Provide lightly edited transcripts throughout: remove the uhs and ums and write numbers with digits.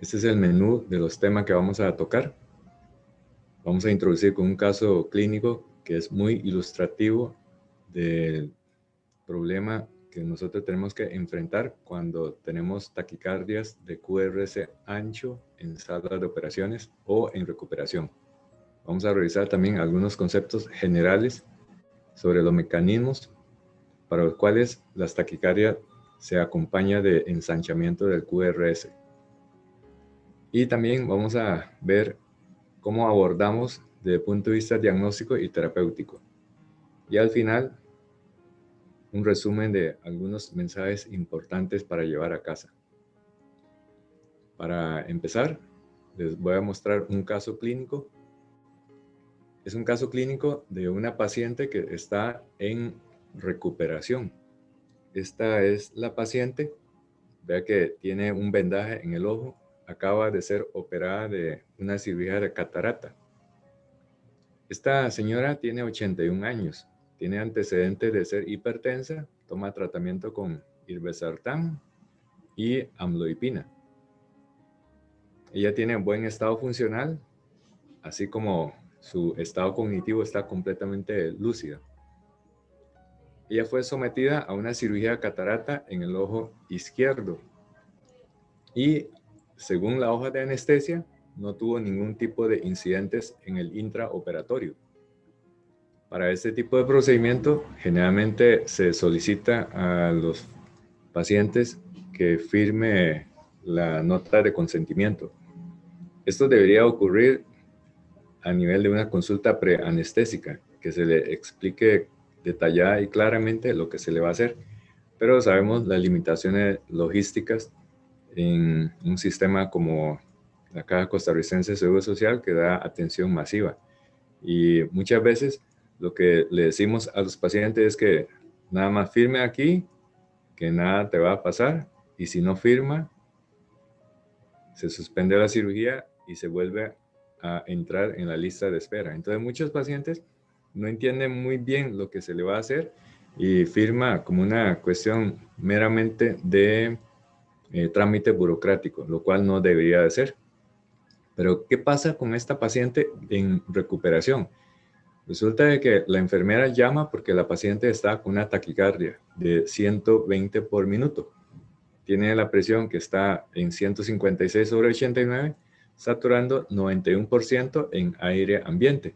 Este es el menú de los temas que vamos a tocar. Vamos a introducir con un caso clínico que es muy ilustrativo del problema que nosotros tenemos que enfrentar cuando tenemos taquicardias de QRS ancho en salas de operaciones o en recuperación. Vamos a revisar también algunos conceptos generales sobre los mecanismos para los cuales las taquicardias se acompaña de ensanchamiento del QRS. Y también vamos a ver cómo abordamos desde el punto de vista diagnóstico y terapéutico. Y al final, un resumen de algunos mensajes importantes para llevar a casa. Para empezar, les voy a mostrar un caso clínico. Es un caso clínico de una paciente que está en recuperación. Esta es la paciente. Vea que tiene un vendaje en el ojo. Acaba de ser operada de una cirugía de catarata. Esta señora tiene 81 años. Tiene antecedentes de ser hipertensa. Toma tratamiento con irbesartán y amlodipina. Ella tiene buen estado funcional, así como su estado cognitivo está completamente lúcida. Ella fue sometida a una cirugía de catarata en el ojo izquierdo y, según la hoja de anestesia, no tuvo ningún tipo de incidentes en el intraoperatorio. Para este tipo de procedimiento, generalmente se solicita a los pacientes que firme la nota de consentimiento. Esto debería ocurrir a nivel de una consulta preanestésica, que se le explique detallada y claramente lo que se le va a hacer, pero sabemos las limitaciones logísticas en un sistema como la Caja Costarricense de Seguro Social que da atención masiva. Y muchas veces lo que le decimos a los pacientes es que nada más firme aquí, que nada te va a pasar, y si no firma, se suspende la cirugía y se vuelve a entrar en la lista de espera. Entonces muchos pacientes no entienden muy bien lo que se le va a hacer y firma como una cuestión meramente de trámite burocrático, lo cual no debería de ser. Pero ¿qué pasa con esta paciente en recuperación? Resulta de que la enfermera llama porque la paciente está con una taquicardia de 120 por minuto. Tiene la presión que está en 156/89, saturando 91% en aire ambiente.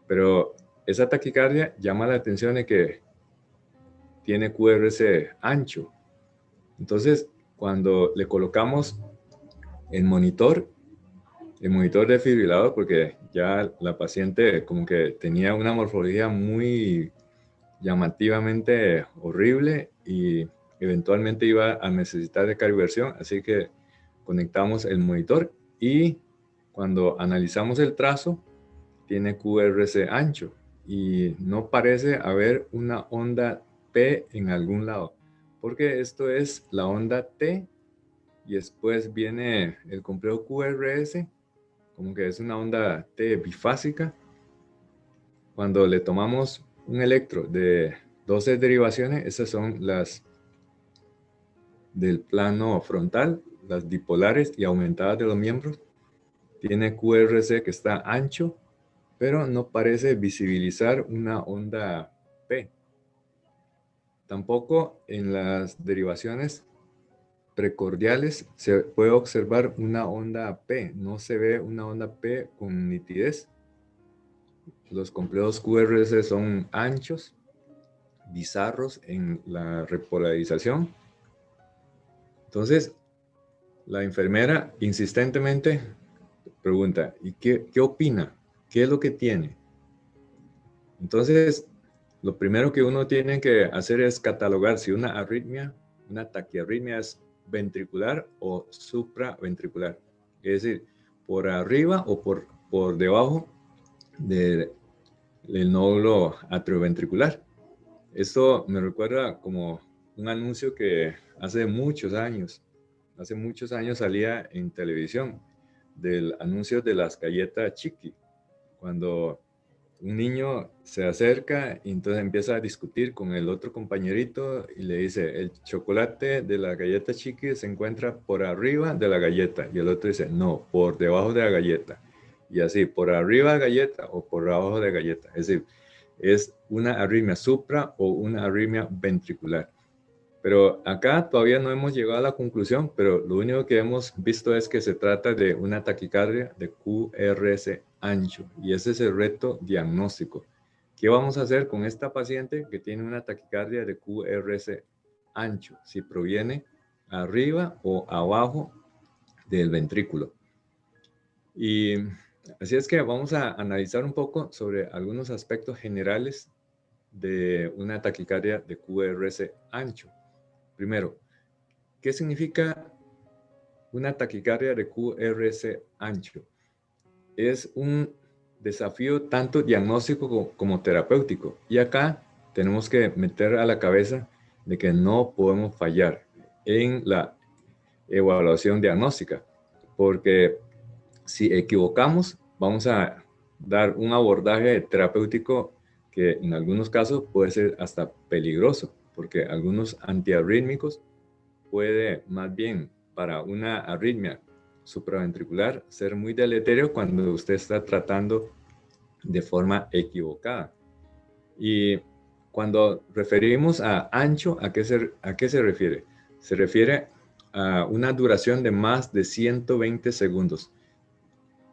Pero esa taquicardia llama la atención de que tiene QRS ancho. Entonces, cuando le colocamos el monitor desfibrilador, porque ya la paciente como que tenía una morfología muy llamativamente horrible y eventualmente iba a necesitar de cardioversión, así que conectamos el monitor y cuando analizamos el trazo tiene QRS ancho y no parece haber una onda P en algún lado, porque esto es la onda T y después viene el complejo QRS, como que es una onda T bifásica. Cuando le tomamos un electro de 12 derivaciones, esas son las del plano frontal, las dipolares y aumentadas de los miembros. Tiene QRS que está ancho, pero no parece visibilizar una onda P. Tampoco en las derivaciones precordiales se puede observar una onda P. No se ve una onda P con nitidez. Los complejos QRS son anchos, bizarros en la repolarización. Entonces, la enfermera insistentemente pregunta, ¿y qué opina? ¿Qué es lo que tiene? Entonces, lo primero que uno tiene que hacer es catalogar si una arritmia, una taquiarritmia es ventricular o supraventricular. Es decir, por arriba o por debajo del nódulo atrioventricular. Esto me recuerda como un anuncio que hace muchos años salía en televisión del anuncio de las galletas Chiqui, cuando un niño se acerca y entonces empieza a discutir con el otro compañerito y le dice, el chocolate de la galleta Chiqui se encuentra por arriba de la galleta. Y el otro dice, no, por debajo de la galleta. Y así, por arriba de galleta o por abajo de galleta. Es decir, es una arritmia supra o una arritmia ventricular. Pero acá todavía no hemos llegado a la conclusión, pero lo único que hemos visto es que se trata de una taquicardia de QRS ancho y ese es el reto diagnóstico. ¿Qué vamos a hacer con esta paciente que tiene una taquicardia de QRS ancho? Si proviene arriba o abajo del ventrículo. Y así es que vamos a analizar un poco sobre algunos aspectos generales de una taquicardia de QRS ancho. Primero, ¿qué significa una taquicardia de QRS ancho? Es un desafío tanto diagnóstico como terapéutico. Y acá tenemos que meter a la cabeza de que no podemos fallar en la evaluación diagnóstica, porque si equivocamos, vamos a dar un abordaje terapéutico que en algunos casos puede ser hasta peligroso, porque algunos antiarrítmicos puede más bien para una arritmia supraventricular ser muy deleterio cuando usted está tratando de forma equivocada. Y cuando referimos a ancho, a qué se refiere? Se refiere a una duración de más de 120 segundos,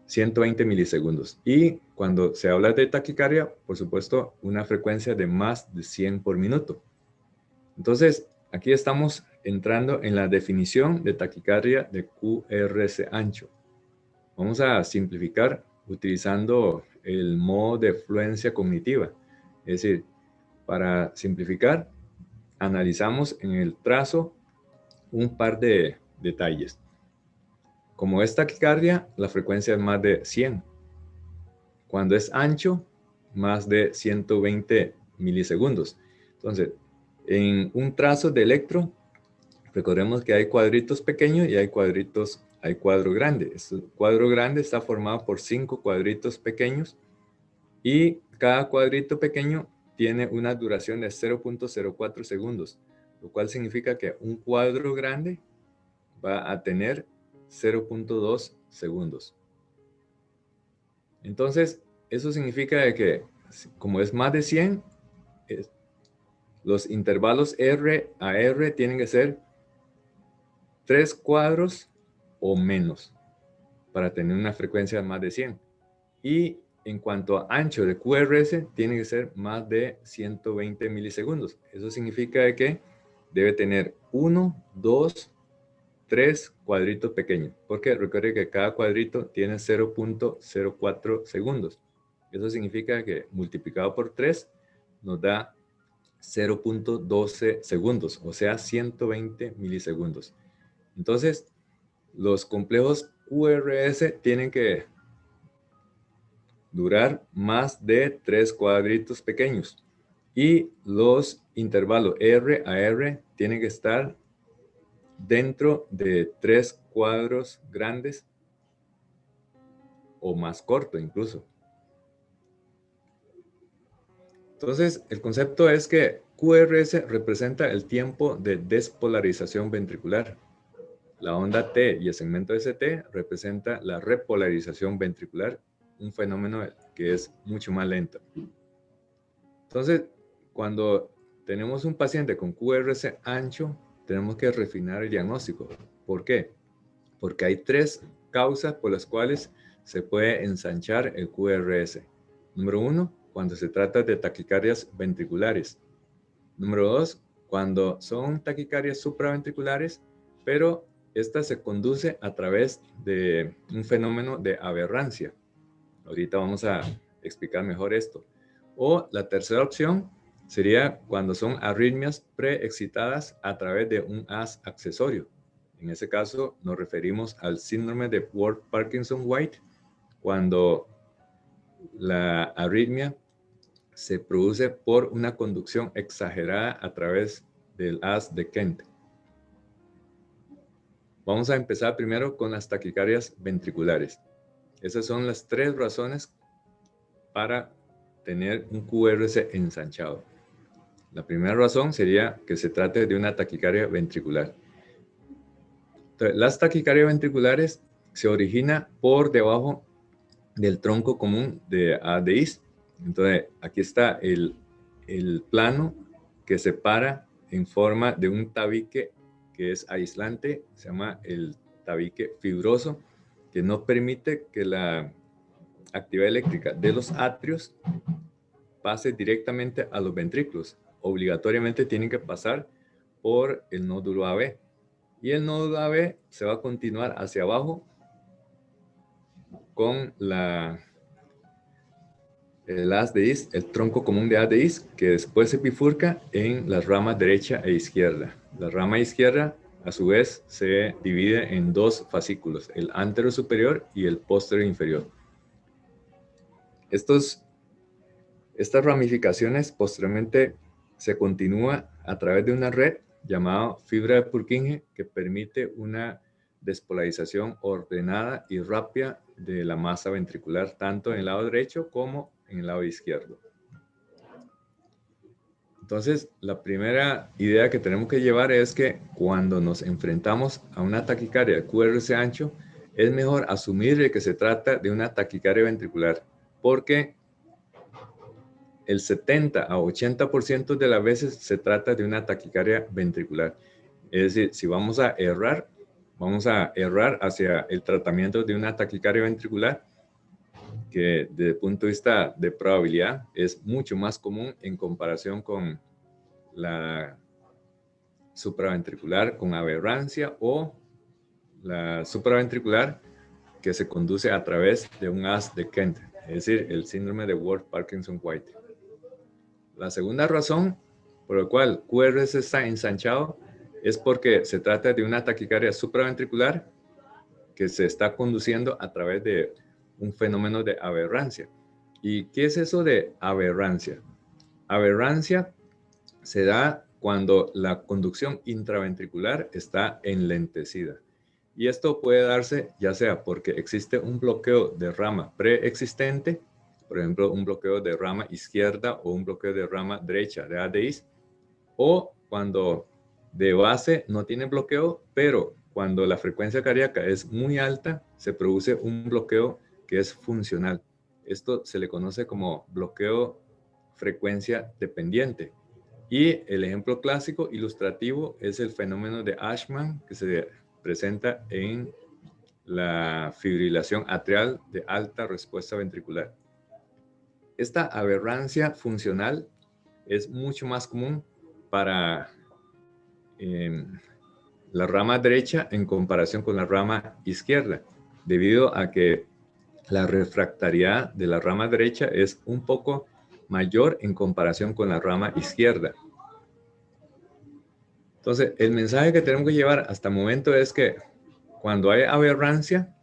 120 milisegundos. Y cuando se habla de taquicardia, por supuesto, una frecuencia de más de 100 por minuto. Entonces, aquí estamos entrando en la definición de taquicardia de QRS ancho. Vamos a simplificar utilizando el modo de fluencia cognitiva. Es decir, para simplificar, analizamos en el trazo un par de detalles. Como es taquicardia, la frecuencia es más de 100. Cuando es ancho, más de 120 milisegundos. Entonces, en un trazo de electro, recordemos que hay cuadritos pequeños y hay cuadro grande. Este cuadro grande está formado por 5 cuadritos pequeños y cada cuadrito pequeño tiene una duración de 0.04 segundos, lo cual significa que un cuadro grande va a tener 0.2 segundos. Entonces, eso significa que como es más de 100, los intervalos R a R tienen que ser 3 cuadros o menos para tener una frecuencia de más de 100. Y en cuanto a ancho de QRS, tiene que ser más de 120 milisegundos. Eso significa que debe tener 1, 2, 3 cuadritos pequeños, porque recuerde que cada cuadrito tiene 0.04 segundos. Eso significa que multiplicado por 3 nos da 0.12 segundos, o sea, 120 milisegundos. Entonces, los complejos QRS tienen que durar más de 3 cuadritos pequeños y los intervalos R a R tienen que estar dentro de 3 cuadros grandes o más corto incluso. Entonces, el concepto es que QRS representa el tiempo de despolarización ventricular. La onda T y el segmento ST representa la repolarización ventricular, un fenómeno que es mucho más lento. Entonces, cuando tenemos un paciente con QRS ancho, tenemos que refinar el diagnóstico. ¿Por qué? Porque hay 3 causas por las cuales se puede ensanchar el QRS. Número 1, cuando se trata de taquicardias ventriculares. Número 2, cuando son taquicardias supraventriculares, pero esta se conduce a través de un fenómeno de aberrancia. Ahorita vamos a explicar mejor esto. O la tercera opción sería cuando son arritmias preexcitadas a través de un haz accesorio. En ese caso nos referimos al síndrome de Ward-Parkinson-White, cuando la arritmia se produce por una conducción exagerada a través del haz de Kent. Vamos a empezar primero con las taquicardias ventriculares. Esas son las 3 razones para tener un QRS ensanchado. La primera razón sería que se trate de una taquicardia ventricular. Entonces, las taquicardias ventriculares se originan por debajo del tronco común de ADIs. Entonces, aquí está el plano que separa en forma de un tabique que es aislante, se llama el tabique fibroso, que no permite que la actividad eléctrica de los atrios pase directamente a los ventrículos. Obligatoriamente tienen que pasar por el nódulo AB. Y el nódulo AB se va a continuar hacia abajo con el haz de His, el tronco común de haz de His, que después se bifurca en las ramas derecha e izquierda. La rama izquierda, a su vez, se divide en dos fascículos, el anterior superior y el posterior inferior. Estas ramificaciones posteriormente se continúa a través de una red llamada fibra de Purkinje, que permite una despolarización ordenada y rápida de la masa ventricular, tanto en el lado derecho como en el lado izquierdo. Entonces, la primera idea que tenemos que llevar es que cuando nos enfrentamos a una taquicardia de QRS ancho, es mejor asumir que se trata de una taquicardia ventricular, porque el 70 a 80% de las veces se trata de una taquicardia ventricular. Es decir, si vamos a errar hacia el tratamiento de una taquicardia ventricular, que desde el punto de vista de probabilidad es mucho más común en comparación con la supraventricular con aberrancia o la supraventricular que se conduce a través de un haz de Kent, es decir, el síndrome de Ward-Parkinson-White. La segunda razón por la cual QRS está ensanchado es porque se trata de una taquicardia supraventricular que se está conduciendo a través de un fenómeno de aberrancia. ¿Y qué es eso de aberrancia? Aberrancia se da cuando la conducción intraventricular está enlentecida. Y esto puede darse ya sea porque existe un bloqueo de rama preexistente, por ejemplo, un bloqueo de rama izquierda o un bloqueo de rama derecha de ADIs, o cuando de base no tiene bloqueo, pero cuando la frecuencia cardíaca es muy alta, se produce un bloqueo que es funcional. Esto se le conoce como bloqueo frecuencia dependiente. Y el ejemplo clásico ilustrativo es el fenómeno de Ashman, que se presenta en la fibrilación atrial de alta respuesta ventricular. Esta aberrancia funcional es mucho más común para la rama derecha en comparación con la rama izquierda, debido a que la refractariedad de la rama derecha es un poco mayor en comparación con la rama izquierda. Entonces, el mensaje que tenemos que llevar hasta el momento es que cuando hay aberrancia,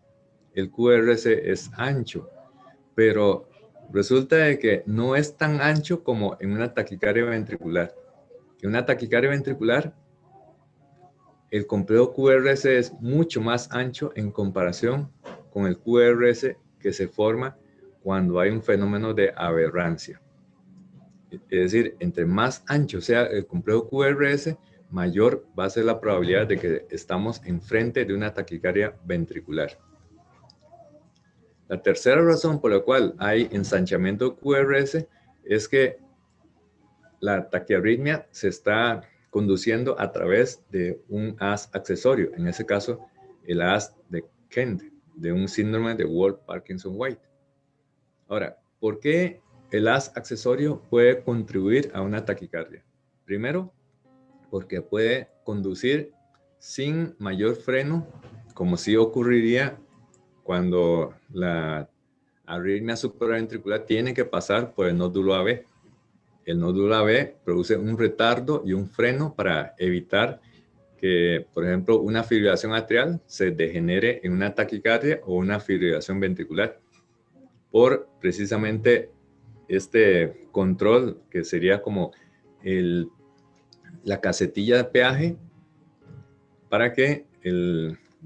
el QRS es ancho, pero resulta de que no es tan ancho como en una taquicardia ventricular. En una taquicardia ventricular, el complejo QRS es mucho más ancho en comparación con el QRS que se forma cuando hay un fenómeno de aberrancia. Es decir, entre más ancho sea el complejo QRS, mayor va a ser la probabilidad de que estamos enfrente de una taquicardia ventricular. La tercera razón por la cual hay ensanchamiento QRS es que la taquiarritmia se está conduciendo a través de un haz accesorio, en ese caso el haz de Kent, de un síndrome de Ward-Parkinson-White. Ahora, ¿por qué el haz accesorio puede contribuir a una taquicardia? Primero, porque puede conducir sin mayor freno, como sí ocurriría cuando la arritmia supraventricular tiene que pasar por el nódulo AB. El nódulo AB produce un retardo y un freno para evitar que, por ejemplo, una fibrilación atrial se degenere en una taquicardia o una fibrilación ventricular, por precisamente este control que sería como la casetilla de peaje para que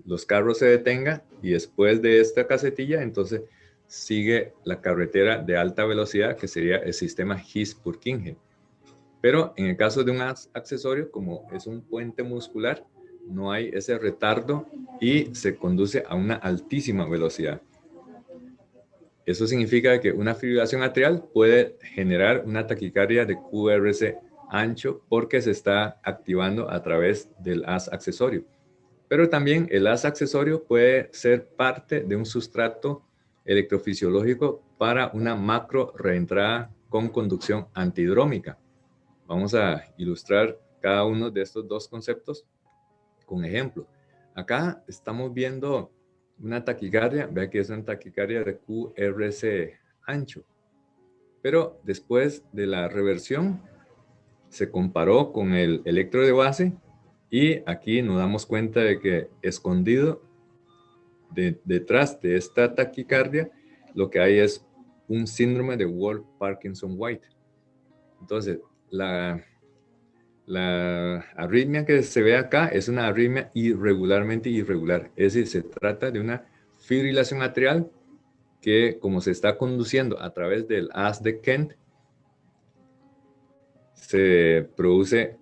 los carros se detengan y después de esta casetilla entonces sigue la carretera de alta velocidad, que sería el sistema His-Purkinje. Pero en el caso de un accesorio, como es un puente muscular, no hay ese retardo y se conduce a una altísima velocidad. Eso significa que una fibrilación atrial puede generar una taquicardia de QRS ancho porque se está activando a través del haz accesorio. Pero también el haz accesorio puede ser parte de un sustrato electrofisiológico para una macro reentrada con conducción antidrómica. Vamos a ilustrar cada uno de estos dos conceptos con ejemplo. Acá estamos viendo una taquicardia, vea que es una taquicardia de QRS ancho. Pero después de la reversión, se comparó con el electro de base y aquí nos damos cuenta de que escondido detrás de esta taquicardia, lo que hay es un síndrome de Wolff-Parkinson-White. Entonces, la arritmia que se ve acá es una arritmia irregularmente irregular. Es decir, se trata de una fibrilación atrial que, como se está conduciendo a través del haz de Kent, se produce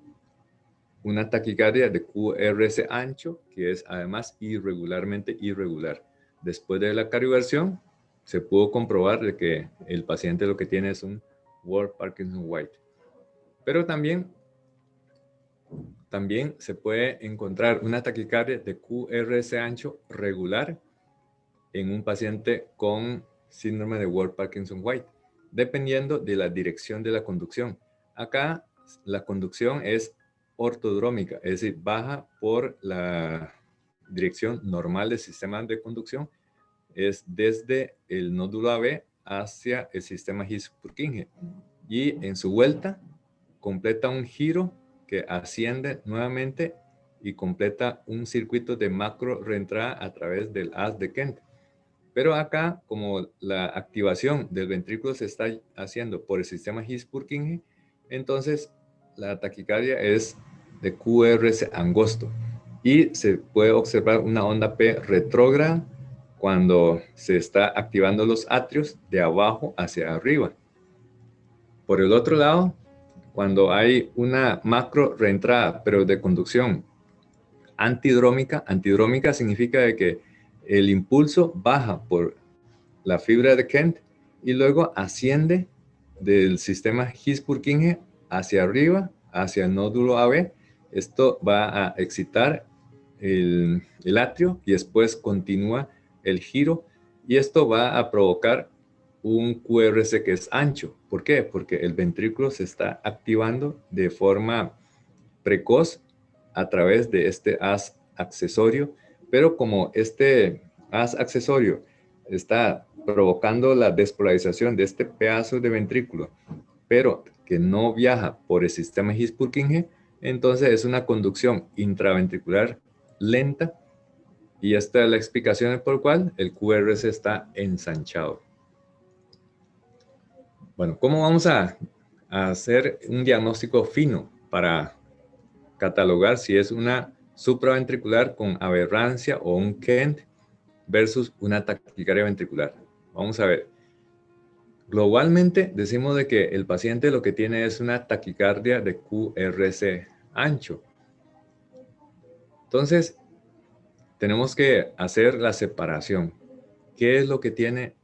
una taquicardia de QRS ancho, que es además irregularmente irregular. Después de la cardioversión, se pudo comprobar de que el paciente lo que tiene es un Wolff-Parkinson-White. Pero también se puede encontrar una taquicardia de QRS ancho regular en un paciente con síndrome de Wolff-Parkinson-White, dependiendo de la dirección de la conducción. Acá la conducción es ortodrómica, es decir, baja por la dirección normal del sistema de conducción, es desde el nódulo AB hacia el sistema His-Purkinje, y en su vuelta completa un giro que asciende nuevamente y completa un circuito de macro reentrada a través del haz de Kent. Pero acá, como la activación del ventrículo se está haciendo por el sistema His-Purkinje, entonces la taquicardia es de QRS angosto y se puede observar una onda P retrógrada cuando se está activando los atrios de abajo hacia arriba. Por el otro lado, cuando hay una macro reentrada, pero de conducción antidrómica significa de que el impulso baja por la fibra de Kent y luego asciende del sistema His-Purkinje hacia arriba, hacia el nódulo AB. Esto va a excitar el atrio y después continúa el giro y esto va a provocar un QRS que es ancho. ¿Por qué? Porque el ventrículo se está activando de forma precoz a través de este haz accesorio, pero como este haz accesorio está provocando la despolarización de este pedazo de ventrículo, pero que no viaja por el sistema His-Purkinje, entonces es una conducción intraventricular lenta y esta es la explicación por la cual el QRS está ensanchado. Bueno, ¿cómo vamos a hacer un diagnóstico fino para catalogar si es una supraventricular con aberrancia o un Kent versus una taquicardia ventricular? Vamos a ver. Globalmente decimos de que el paciente lo que tiene es una taquicardia de QRS ancho. Entonces, tenemos que hacer la separación. ¿Qué es lo que tiene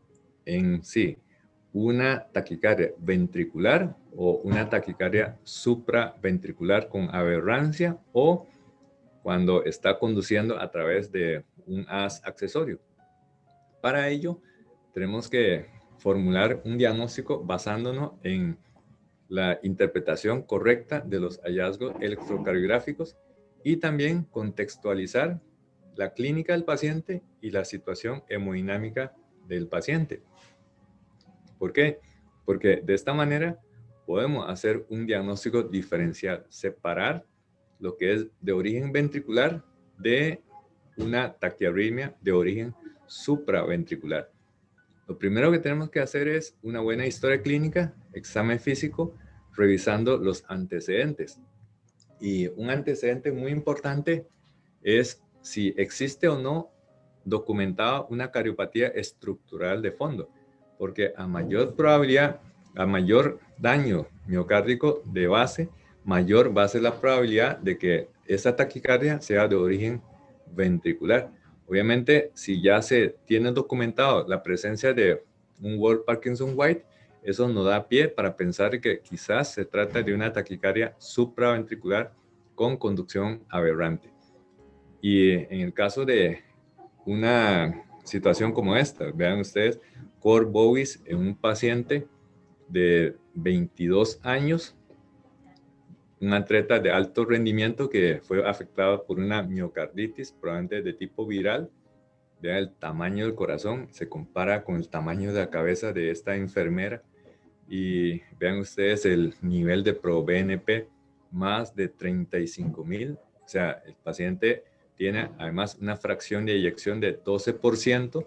en sí? ¿Una taquicardia ventricular o una taquicardia supraventricular con aberrancia o cuando está conduciendo a través de un haz accesorio? Para ello, tenemos que formular un diagnóstico basándonos en la interpretación correcta de los hallazgos electrocardiográficos y también contextualizar la clínica del paciente y la situación hemodinámica del paciente. ¿Por qué? Porque de esta manera podemos hacer un diagnóstico diferencial, separar lo que es de origen ventricular de una taquiarritmia de origen supraventricular. Lo primero que tenemos que hacer es una buena historia clínica, examen físico, revisando los antecedentes. Y un antecedente muy importante es si existe o no documentaba una cardiopatía estructural de fondo, porque a mayor probabilidad, a mayor daño miocárdico de base, mayor va a ser la probabilidad de que esa taquicardia sea de origen ventricular. Obviamente, si ya se tiene documentado la presencia de un Wolff Parkinson White, eso nos da pie para pensar que quizás se trata de una taquicardia supraventricular con conducción aberrante. Y en el caso de una situación como esta, vean ustedes, Core Bovis en un paciente de 22 años, un atleta de alto rendimiento que fue afectado por una miocarditis, probablemente de tipo viral. Vean el tamaño del corazón, se compara con el tamaño de la cabeza de esta enfermera y vean ustedes el nivel de ProBNP, más de 35,000. O sea, el paciente tiene además una fracción de eyección de 12%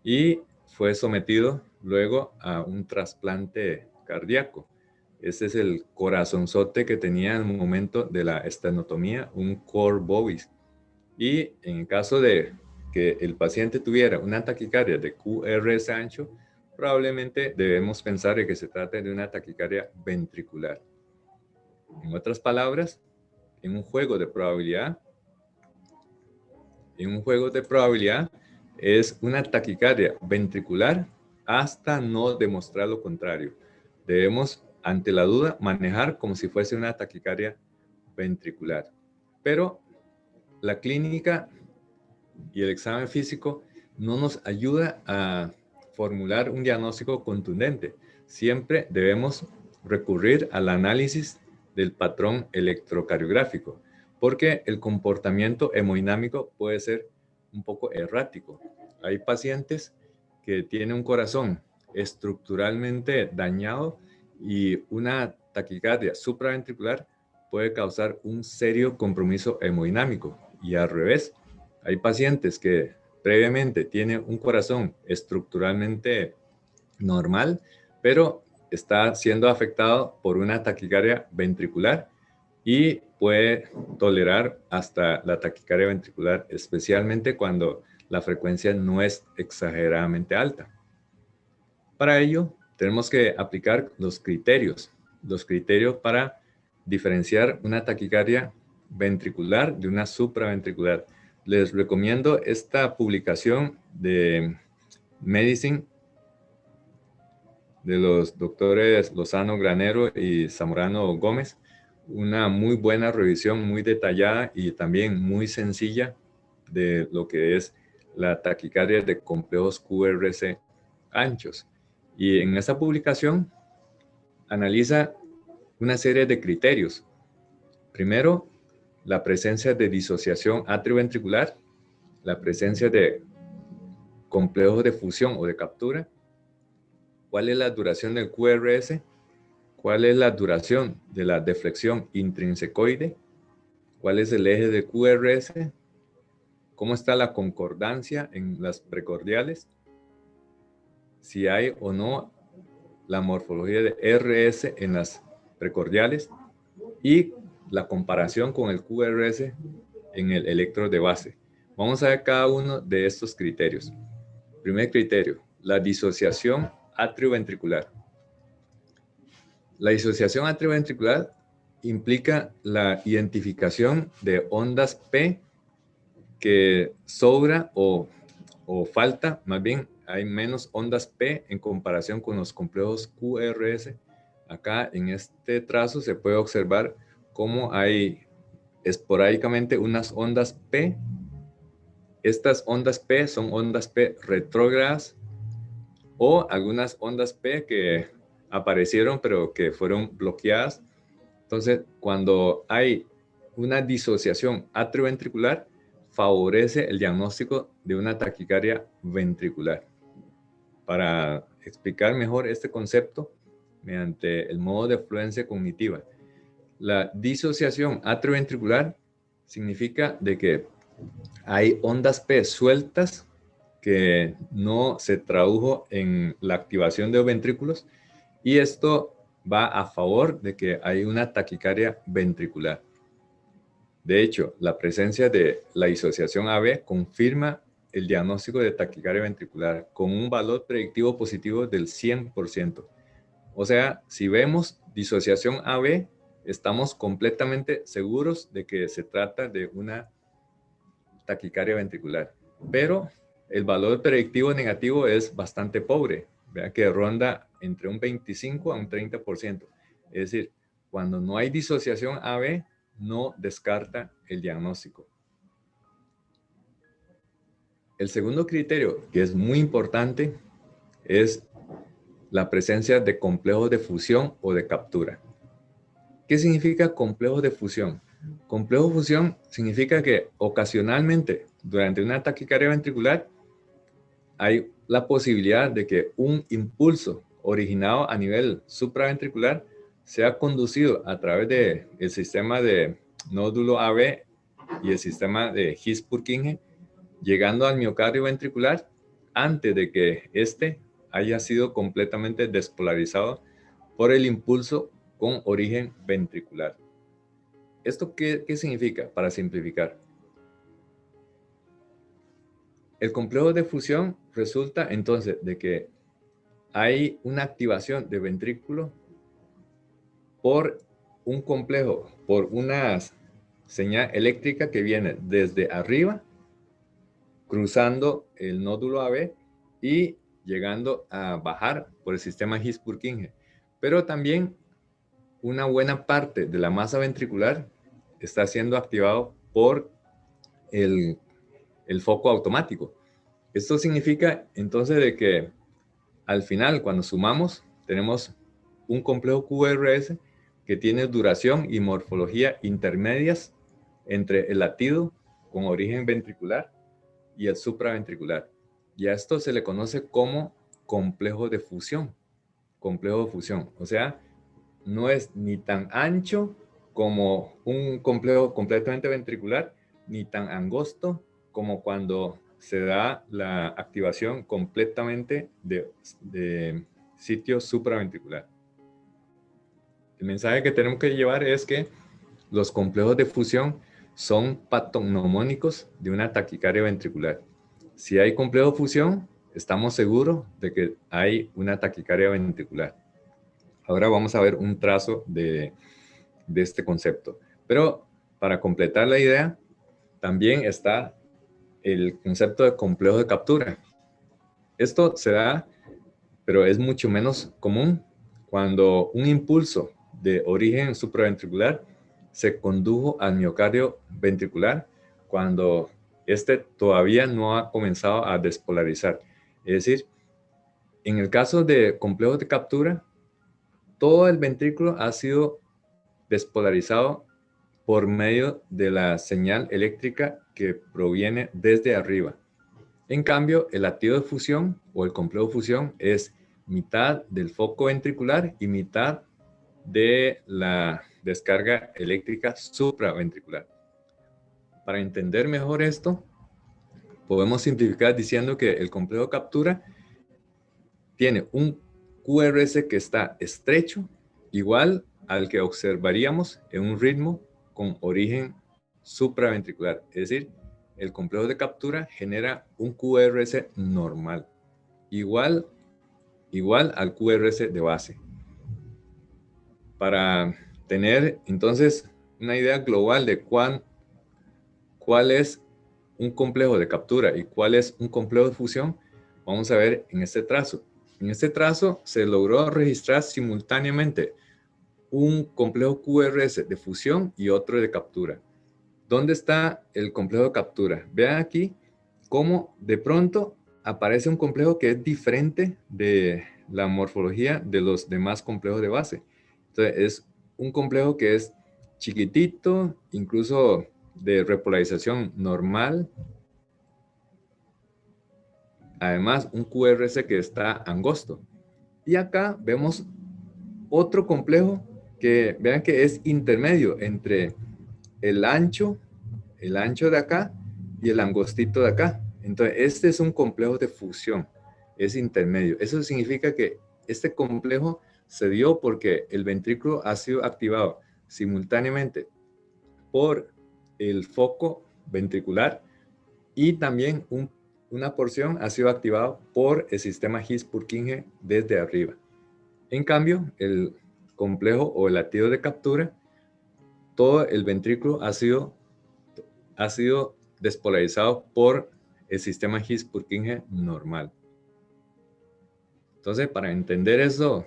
y fue sometido luego a un trasplante cardíaco. Ese es el corazonzote que tenía en el momento de la estenotomía, un Core Bovis. Y en el caso de que el paciente tuviera una taquicardia de QRS ancho, probablemente debemos pensar de que se trata de una taquicardia ventricular. En otras palabras, en un juego de probabilidad, es una taquicardia ventricular hasta no demostrar lo contrario. Debemos, ante la duda, manejar como si fuese una taquicardia ventricular. Pero la clínica y el examen físico no nos ayuda a formular un diagnóstico contundente. Siempre debemos recurrir al análisis del patrón electrocardiográfico, porque el comportamiento hemodinámico puede ser un poco errático. Hay pacientes que tienen un corazón estructuralmente dañado y una taquicardia supraventricular puede causar un serio compromiso hemodinámico, y al revés. Hay pacientes que previamente tienen un corazón estructuralmente normal, pero está siendo afectado por una taquicardia ventricular y puede tolerar hasta la taquicardia ventricular, especialmente cuando la frecuencia no es exageradamente alta. Para ello, tenemos que aplicar los criterios para diferenciar una taquicardia ventricular de una supraventricular. Les recomiendo esta publicación de Medicine de los doctores Lozano Granero y Zamorano Gómez. Una muy buena revisión, muy detallada y también muy sencilla de lo que es la taquicardia de complejos QRS anchos. Y en esa publicación analiza una serie de criterios. Primero, la presencia de disociación atrioventricular, la presencia de complejos de fusión o de captura, cuál es la duración del QRS, cuál es la duración de la deflexión intrinsecoide, cuál es el eje de QRS, cómo está la concordancia en las precordiales, si hay o no la morfología de RS en las precordiales y la comparación con el QRS en el electro de base. Vamos a ver cada uno de estos criterios. Primer criterio, la disociación atrioventricular. La disociación atrioventricular implica la identificación de ondas P que sobra o falta, más bien hay menos ondas P en comparación con los complejos QRS. Acá en este trazo se puede observar cómo hay esporádicamente unas ondas P. Estas ondas P son ondas P retrógradas o algunas ondas P que aparecieron pero que fueron bloqueadas. Entonces, cuando hay una disociación atrioventricular, favorece el diagnóstico de una taquicardia ventricular. Para explicar mejor este concepto, mediante el modo de fluencia cognitiva, la disociación atrioventricular significa de que hay ondas P sueltas que no se tradujo en la activación de los ventrículos y esto va a favor de que hay una taquicardia ventricular. De hecho, la presencia de la disociación AB confirma el diagnóstico de taquicardia ventricular con un valor predictivo positivo del 100%. O sea, si vemos disociación AB, estamos completamente seguros de que se trata de una taquicardia ventricular. Pero el valor predictivo negativo es bastante pobre, vea que ronda entre un 25 a un 30%. Es decir, cuando no hay disociación AB, no descarta el diagnóstico. El segundo criterio, que es muy importante, es la presencia de complejos de fusión o de captura. ¿Qué significa complejo de fusión? Complejo de fusión significa que ocasionalmente, durante una taquicardia ventricular, hay la posibilidad de que un impulso originado a nivel supraventricular sea conducido a través del sistema de nódulo AB y el sistema de His-Purkinje, llegando al miocardio ventricular antes de que éste haya sido completamente despolarizado por el impulso con origen ventricular. ¿Esto qué significa? Para simplificar, el complejo de fusión resulta entonces de que hay una activación de ventrículo por un complejo, por una señal eléctrica que viene desde arriba, cruzando el nódulo AB y llegando a bajar por el sistema His-Purkinje. Pero también una buena parte de la masa ventricular está siendo activado por el foco automático. Esto significa entonces de que al final, cuando sumamos, tenemos un complejo QRS que tiene duración y morfología intermedias entre el latido con origen ventricular y el supraventricular. Y a esto se le conoce como complejo de fusión. Complejo de fusión. O sea, no es ni tan ancho como un complejo completamente ventricular, ni tan angosto como cuando se da la activación completamente de sitio supraventricular. El mensaje que tenemos que llevar es que los complejos de fusión son patognomónicos de una taquicardia ventricular. Si hay complejo de fusión, estamos seguros de que hay una taquicardia ventricular. Ahora vamos a ver un trazo de este concepto. Pero para completar la idea, también está el concepto de complejo de captura. Esto se da, pero es mucho menos común cuando un impulso de origen supraventricular se condujo al miocardio ventricular cuando este todavía no ha comenzado a despolarizar. Es decir, en el caso de complejos de captura, todo el ventrículo ha sido despolarizado por medio de la señal eléctrica que proviene desde arriba. En cambio, el latido de fusión o el complejo de fusión es mitad del foco ventricular y mitad de la descarga eléctrica supraventricular. Para entender mejor esto, podemos simplificar diciendo que el complejo de captura tiene un QRS que está estrecho, igual al que observaríamos en un ritmo con origen supraventricular. Es decir, el complejo de captura genera un QRS normal, igual al QRS de base. Para tener entonces una idea global de cuál es un complejo de captura y cuál es un complejo de fusión, vamos a ver en este trazo. En este trazo se logró registrar simultáneamente un complejo QRS de fusión y otro de captura. ¿Dónde está el complejo de captura? Vean aquí cómo de pronto aparece un complejo que es diferente de la morfología de los demás complejos de base. Entonces es un complejo que es chiquitito, incluso de repolarización normal. Además, un QRS que está angosto. Y acá vemos otro complejo que vean que es intermedio entre el ancho de acá y el angostito de acá. Entonces, este es un complejo de fusión, es intermedio. Eso significa que este complejo se dio porque el ventrículo ha sido activado simultáneamente por el foco ventricular y también un una porción ha sido activado por el sistema His-Purkinje desde arriba. En cambio, el complejo o el latido de captura, todo el ventrículo ha sido despolarizado por el sistema His-Purkinje normal. Entonces, para entender eso,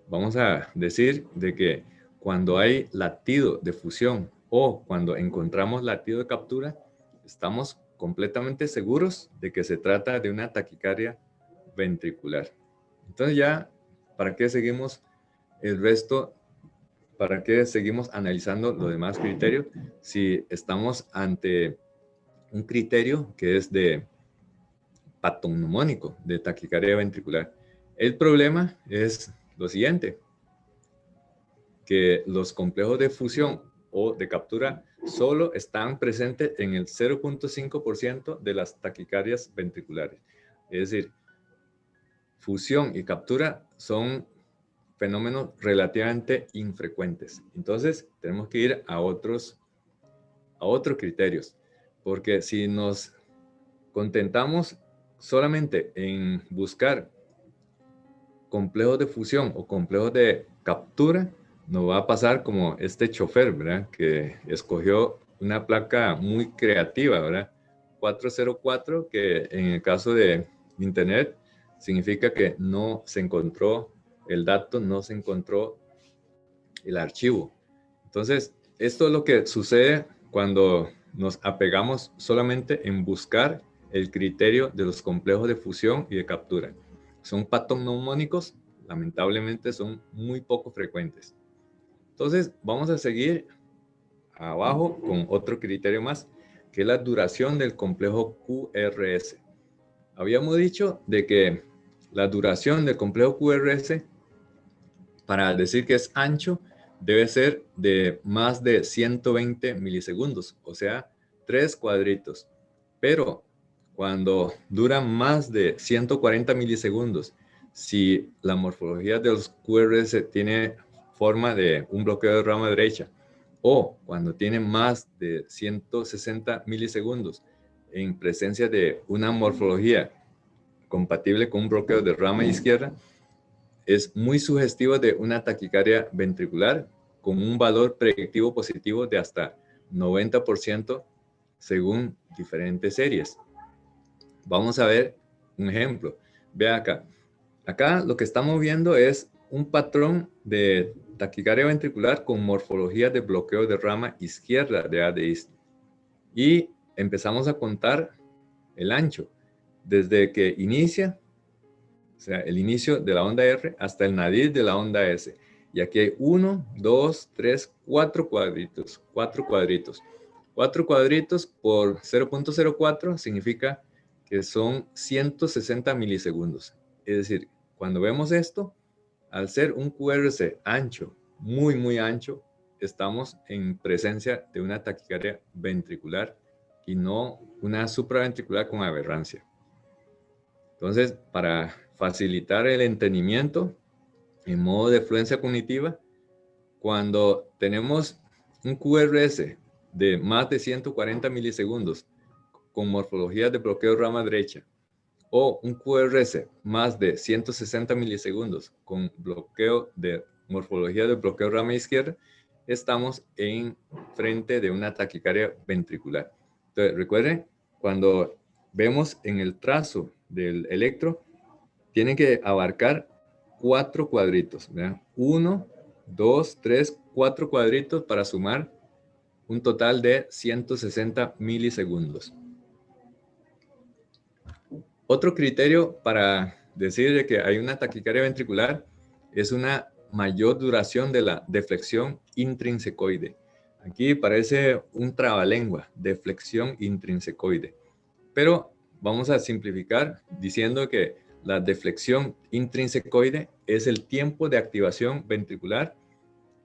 vamos a decir de que cuando hay latido de fusión o cuando encontramos latido de captura, estamos completamente seguros de que se trata de una taquicardia ventricular. Entonces ya, ¿para qué seguimos el resto? ¿Para qué seguimos analizando los demás criterios si estamos ante un criterio que es de patognomónico, de taquicardia ventricular? El problema es lo siguiente, que los complejos de fusión o de captura solo están presentes en el 0.5% de las taquicardias ventriculares. Es decir, fusión y captura son fenómenos relativamente infrecuentes. Entonces, tenemos que ir a otros criterios, porque si nos contentamos solamente en buscar complejos de fusión o complejos de captura, nos va a pasar como este chofer, ¿verdad? Que escogió una placa muy creativa, ¿verdad? 404, que en el caso de Internet significa que no se encontró el dato, no se encontró el archivo. Entonces, esto es lo que sucede cuando nos apegamos solamente en buscar el criterio de los complejos de fusión y de captura. Son patognomónicos, lamentablemente son muy poco frecuentes. Entonces, vamos a seguir abajo con otro criterio más, que es la duración del complejo QRS. Habíamos dicho de que la duración del complejo QRS, para decir que es ancho, debe ser de más de 120 milisegundos, o sea, 3 cuadritos. Pero cuando dura más de 140 milisegundos, si la morfología de los QRS tiene forma de un bloqueo de rama derecha, o cuando tiene más de 160 milisegundos en presencia de una morfología compatible con un bloqueo de rama izquierda, es muy sugestivo de una taquicardia ventricular con un valor predictivo positivo de hasta 90% según diferentes series. Vamos a ver un ejemplo. Vea acá. Acá lo que estamos viendo es un patrón de taquicardia ventricular con morfología de bloqueo de rama izquierda de ADIS. Y empezamos a contar el ancho desde que inicia, o sea, el inicio de la onda R hasta el nadir de la onda S. Y aquí hay 1, 2, 3, 4 cuadritos. 4 cuadritos. 4 cuadritos por 0.04 significa que son 160 milisegundos. Es decir, cuando vemos esto, al ser un QRS ancho, muy ancho, estamos en presencia de una taquicardia ventricular y no una supraventricular con aberrancia. Entonces, para facilitar el entendimiento en modo de fluencia cognitiva, cuando tenemos un QRS de más de 140 milisegundos con morfología de bloqueo rama derecha o un QRS más de 160 milisegundos con bloqueo de morfología de bloqueo rama izquierda, estamos en frente de una taquicardia ventricular. Entonces, recuerden, cuando vemos en el trazo del electro, tienen que abarcar 4 cuadritos, ¿verdad? 1, 2, 3, 4 cuadritos para sumar un total de 160 milisegundos. Otro criterio para decir que hay una taquicardia ventricular es una mayor duración de la deflexión intrinsecoide. Aquí parece un trabalengua, deflexión intrinsecoide. Pero vamos a simplificar diciendo que la deflexión intrinsecoide es el tiempo de activación ventricular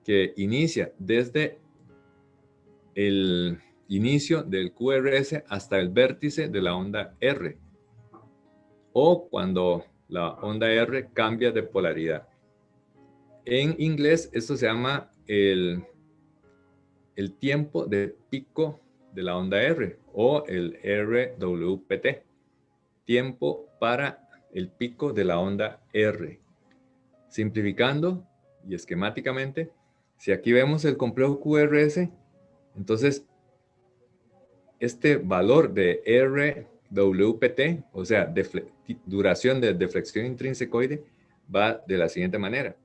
que inicia desde el inicio del QRS hasta el vértice de la onda R, o cuando la onda R cambia de polaridad. En inglés esto se llama el tiempo de pico de la onda R o el RWPT. tiempo para el pico de la onda R. Simplificando y esquemáticamente, si aquí vemos el complejo QRS, entonces este valor de RWPT, o sea, duración de deflexión intrínsecoide, va de la siguiente manera.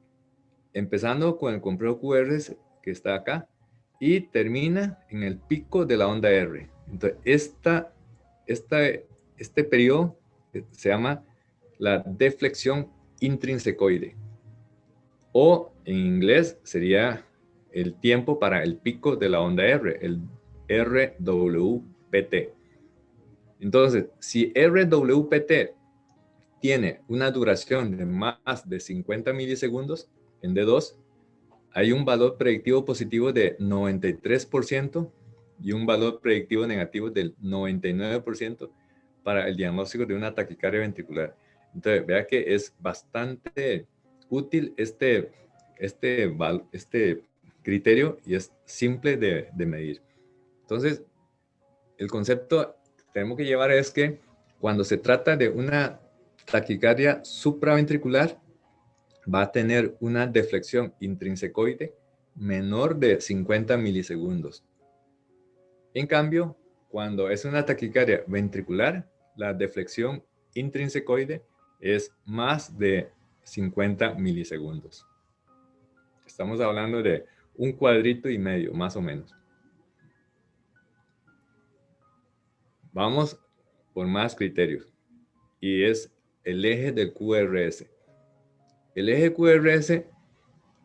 Empezando con el complejo QRS que está acá y termina en el pico de la onda R. Entonces, este periodo se llama la deflexión intrínsecoide. O en inglés sería el tiempo para el pico de la onda R, el RWPT. Entonces, si RWPT tiene una duración de más de 50 milisegundos en D2, hay un valor predictivo positivo de 93% y un valor predictivo negativo del 99% para el diagnóstico de una taquicardia ventricular. Entonces, vea que es bastante útil este criterio y es simple de medir. Entonces, el concepto que tenemos que llevar es que cuando se trata de una taquicardia supraventricular, va a tener una deflexión intrínsecoide menor de 50 milisegundos. En cambio, cuando es una taquicardia ventricular, la deflexión intrínsecoide es más de 50 milisegundos. Estamos hablando de un cuadrito y medio, más o menos. Vamos por más criterios. Y es el eje del QRS. El eje QRS,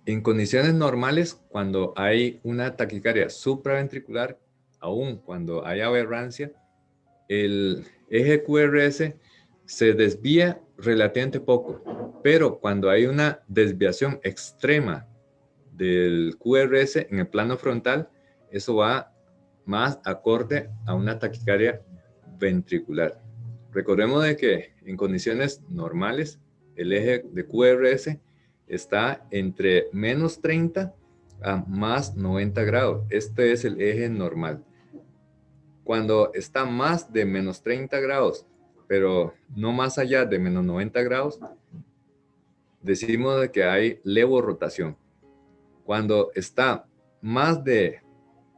en condiciones normales, cuando hay una taquicardia supraventricular, aún cuando hay aberrancia, el eje QRS se desvía relativamente poco. Pero cuando hay una desviación extrema del QRS en el plano frontal, eso va más acorde a una taquicardia ventricular. Recordemos de que en condiciones normales el eje de QRS está entre menos 30 a más 90 grados. Este es el eje normal. Cuando está más de menos 30 grados, pero no más allá de menos 90 grados, decimos de que hay levorotación. Cuando está más de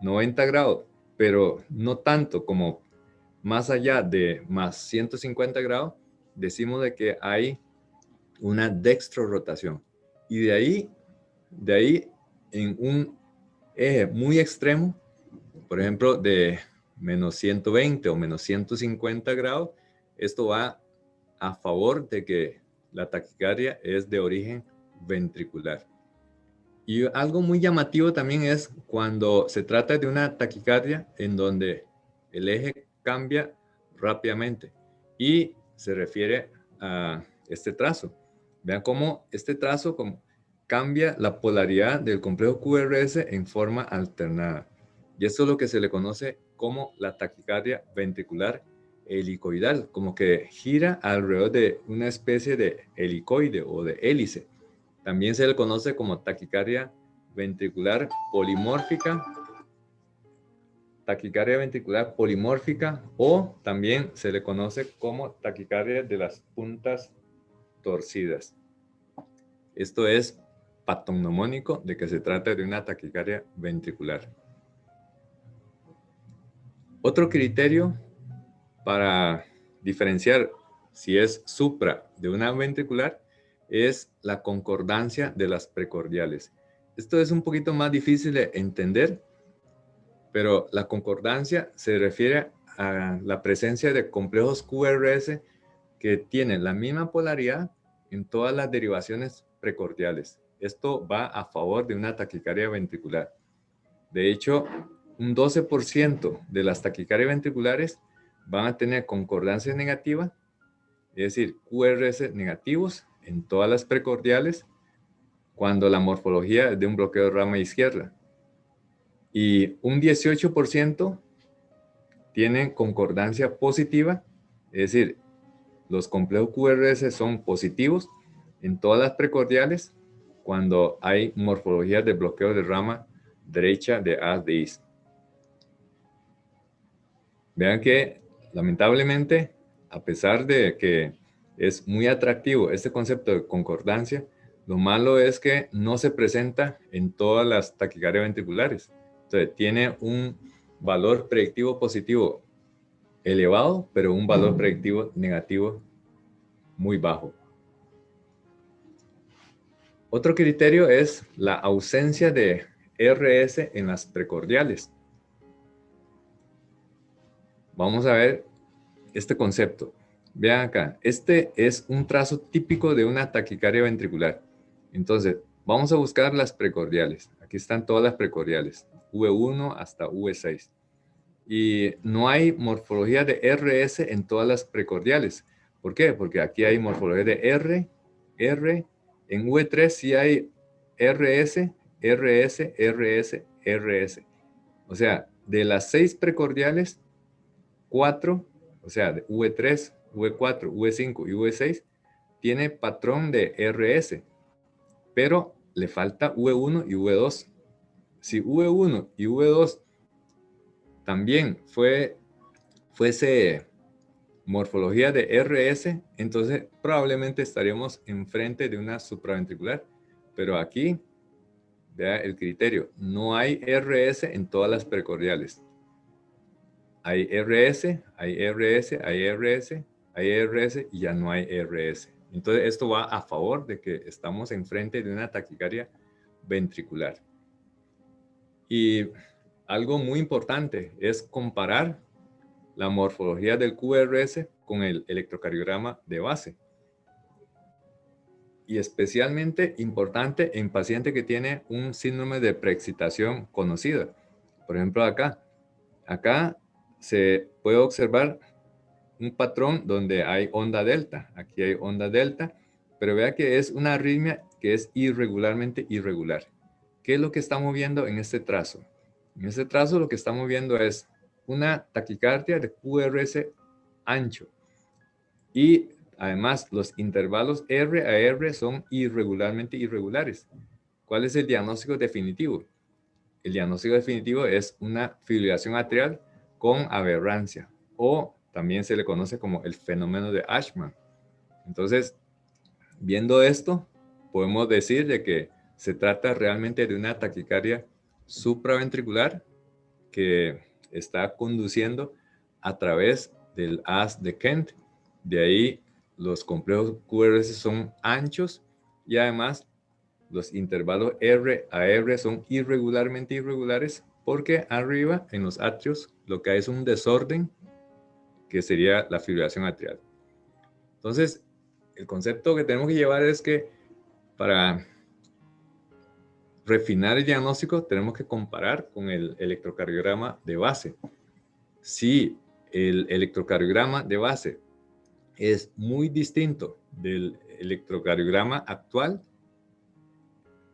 90 grados, pero no tanto como más allá de más 150 grados, decimos de que hay una dextrorotación. Y de ahí en un eje muy extremo, por ejemplo, de menos 120 o menos 150 grados, esto va a favor de que la taquicardia es de origen ventricular. Y algo muy llamativo también es cuando se trata de una taquicardia en donde el eje cambia rápidamente y se refiere a este trazo. Vean cómo este trazo cambia la polaridad del complejo QRS en forma alternada. Y esto es lo que se le conoce como la taquicardia ventricular helicoidal, como que gira alrededor de una especie de helicoide o de hélice. También se le conoce como taquicardia ventricular polimórfica, o también se le conoce como taquicardia de las puntas torcidas. Esto es patognomónico de que se trata de una taquicardia ventricular. Otro criterio para diferenciar si es supra de una ventricular es la concordancia de las precordiales. Esto es un poquito más difícil de entender, pero la concordancia se refiere a la presencia de complejos QRS que tienen la misma polaridad en todas las derivaciones precordiales. Esto va a favor de una taquicardia ventricular. De hecho, un 12% de las taquicardias ventriculares van a tener concordancia negativa, es decir, QRS negativos en todas las precordiales, cuando la morfología es de un bloqueo de rama izquierda. Y un 18% tienen concordancia positiva, es decir, los complejos QRS son positivos en todas las precordiales cuando hay morfologías de bloqueo de rama derecha de as de is. Vean que lamentablemente a pesar de que es muy atractivo este concepto de concordancia, lo malo es que no se presenta en todas las taquicardias ventriculares. Entonces, tiene un valor predictivo positivo elevado, pero un valor predictivo negativo muy bajo. Otro criterio es la ausencia de RS en las precordiales. Vamos a ver este concepto. Vean acá, este es un trazo típico de una taquicardia ventricular. Entonces, vamos a buscar las precordiales. Aquí están todas las precordiales, V1 hasta V6. Y no hay morfología de RS en todas las precordiales. ¿Por qué? Porque aquí hay morfología de R. En V3 sí hay RS, RS, RS, RS. O sea, de las 6 precordiales, 4, o sea, de V3, V4, V5 y V6, tiene patrón de RS, pero le falta V1 y V2. Si V1 y V2 también fuese morfología de RS, entonces probablemente estaríamos enfrente de una supraventricular. Pero aquí, vea el criterio, no hay RS en todas las precordiales. Hay RS, hay RS, hay RS, hay RS y ya no hay RS. Entonces esto va a favor de que estamos enfrente de una taquicardia ventricular. Y algo muy importante es comparar la morfología del QRS con el electrocardiograma de base. Y especialmente importante en paciente que tiene un síndrome de preexcitación conocida. Por ejemplo, acá se puede observar un patrón donde hay onda delta. Aquí hay onda delta, pero vea que es una arritmia que es irregularmente irregular. ¿Qué es lo que estamos viendo en este trazo? En este trazo lo que estamos viendo es una taquicardia de QRS ancho. Y además los intervalos R a R son irregularmente irregulares. ¿Cuál es el diagnóstico definitivo? El diagnóstico definitivo es una fibrilación atrial con aberrancia, o también se le conoce como el fenómeno de Ashman. Entonces, viendo esto, podemos decir de que se trata realmente de una taquicardia supraventricular que está conduciendo a través del haz de Kent. De ahí los complejos QRS son anchos y además los intervalos R a R son irregularmente irregulares porque arriba en los atrios lo que hay es un desorden que sería la fibrilación atrial. Entonces, el concepto que tenemos que llevar es que para refinar el diagnóstico tenemos que comparar con el electrocardiograma de base. Si el electrocardiograma de base es muy distinto del electrocardiograma actual,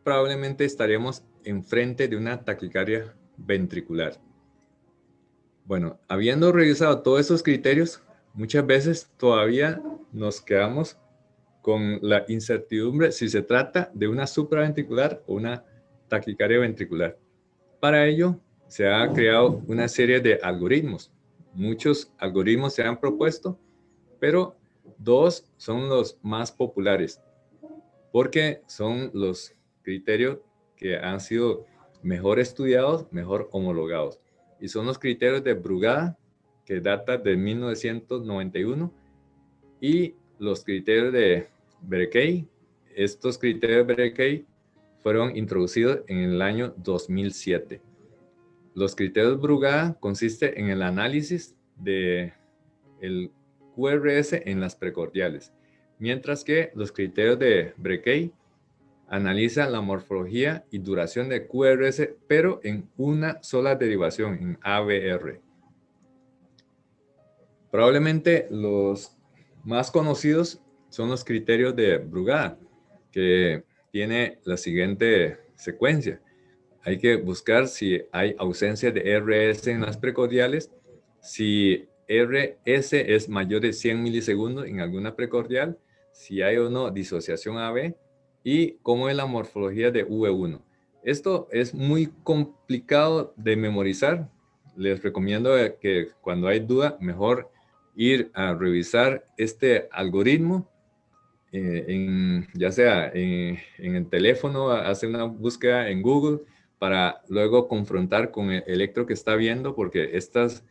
probablemente estaríamos enfrente de una taquicardia ventricular. Bueno, habiendo revisado todos esos criterios, muchas veces todavía nos quedamos con la incertidumbre si se trata de una supraventricular o una taquicardia ventricular. Para ello, se ha creado una serie de algoritmos. Muchos algoritmos se han propuesto, pero dos son los más populares, porque son los criterios que han sido mejor estudiados, mejor homologados. Y son los criterios de Brugada, que data de 1991, y los criterios de Berkey. Estos criterios de Berkey fueron introducidos en el año 2007. Los criterios de Brugada consisten en el análisis del QRS en las precordiales, mientras que los criterios de Berkey analizan la morfología y duración de QRS, pero en una sola derivación, en ABR. Probablemente los más conocidos son los criterios de Brugada, que tiene la siguiente secuencia. Hay que buscar si hay ausencia de RS en las precordiales, si RS es mayor de 100 milisegundos en alguna precordial, si hay o no disociación AB y cómo es la morfología de V1. Esto es muy complicado de memorizar. Les recomiendo que cuando hay duda, mejor ir a revisar este algoritmo, ya sea en el teléfono, hacer una búsqueda en Google para luego confrontar con el electro que está viendo, porque estos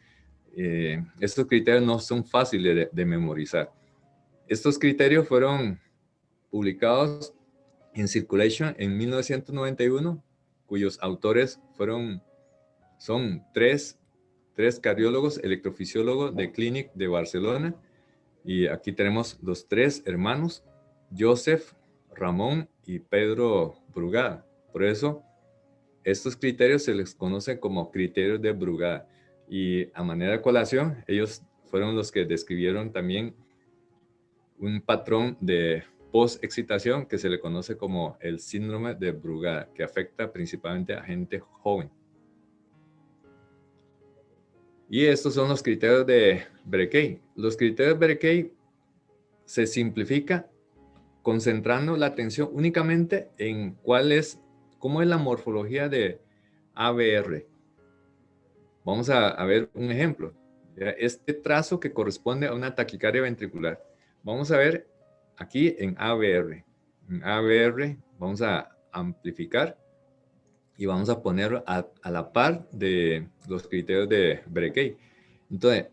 criterios no son fáciles de memorizar. Estos criterios fueron publicados en Circulation en 1991, cuyos autores son tres cardiólogos electrofisiólogos de Clínic de Barcelona. Y aquí tenemos los tres hermanos, Joseph, Ramón y Pedro Brugada. Por eso, estos criterios se les conocen como criterios de Brugada. Y a manera de colación, ellos fueron los que describieron también un patrón de post-excitación que se le conoce como el síndrome de Brugada, que afecta principalmente a gente joven. Y estos son los criterios de Brekay. Los criterios de Brekay se simplifica concentrando la atención únicamente en cómo es la morfología de ABR. Vamos a ver un ejemplo. Este trazo que corresponde a una taquicardia ventricular. Vamos a ver aquí en ABR. En ABR vamos a amplificar y vamos a ponerlo a la par de los criterios de Brekay. Entonces,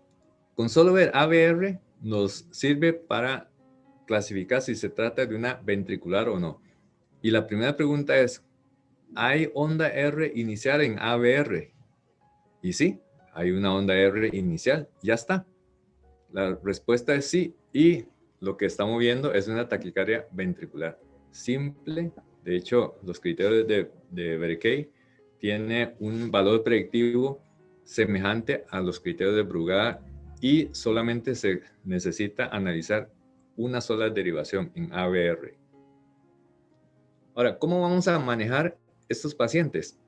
con solo ver ABR nos sirve para clasificar si se trata de una ventricular o no. Y la primera pregunta es, ¿hay onda R inicial en ABR? Y sí, hay una onda R inicial, ya está. La respuesta es sí, y lo que estamos viendo es una taquicardia ventricular simple. De hecho, los criterios de Brekay tiene un valor predictivo semejante a los criterios de Brugada y solamente se necesita analizar una sola derivación en ABR. Ahora, ¿cómo vamos a manejar estos pacientes?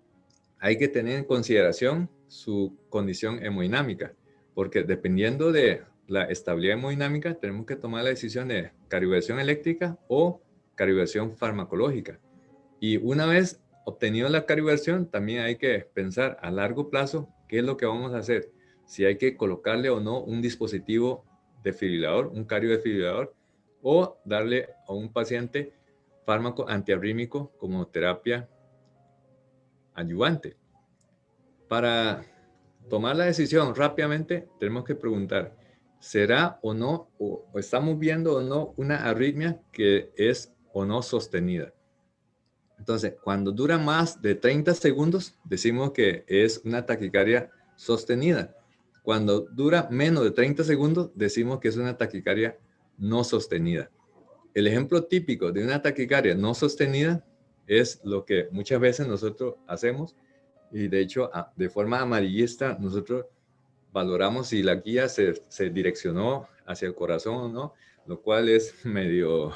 Hay que tener en consideración su condición hemodinámica, porque dependiendo de la estabilidad hemodinámica, tenemos que tomar la decisión de cardioversión eléctrica o cardioversión farmacológica. Y una vez obtenido la cardioversión, también hay que pensar a largo plazo qué es lo que vamos a hacer. Si hay que colocarle o no un dispositivo desfibrilador, un cardiodefibrilador, o darle a un paciente fármaco antiarrítmico como terapia adyuvante. Para tomar la decisión rápidamente, tenemos que preguntar, ¿será o no, o estamos viendo o no una arritmia que es o no sostenida? Entonces, cuando dura más de 30 segundos, decimos que es una taquicardia sostenida. Cuando dura menos de 30 segundos, decimos que es una taquicardia no sostenida. El ejemplo típico de una taquicardia no sostenida es lo que muchas veces nosotros hacemos, y de hecho, de forma amarillista, nosotros valoramos si la guía se direccionó hacia el corazón o no, lo cual es medio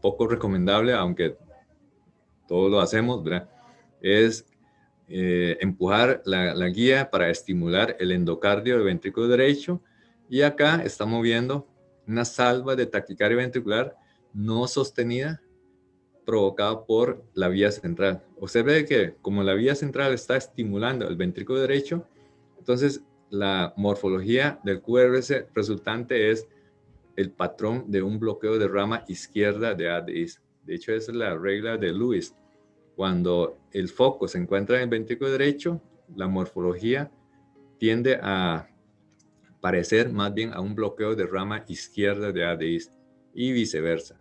poco recomendable, aunque todos lo hacemos, ¿verdad? Es empujar la guía para estimular el endocardio del ventrículo derecho, y acá estamos viendo una salva de taquicardia ventricular no sostenida provocada por la vía central. Observe que como la vía central está estimulando el ventrículo derecho, entonces la morfología del QRS resultante es el patrón de un bloqueo de rama izquierda de ADIs. De hecho, esa es la regla de Lewis. Cuando el foco se encuentra en el ventrículo derecho, la morfología tiende a parecer más bien a un bloqueo de rama izquierda de ADIs y viceversa.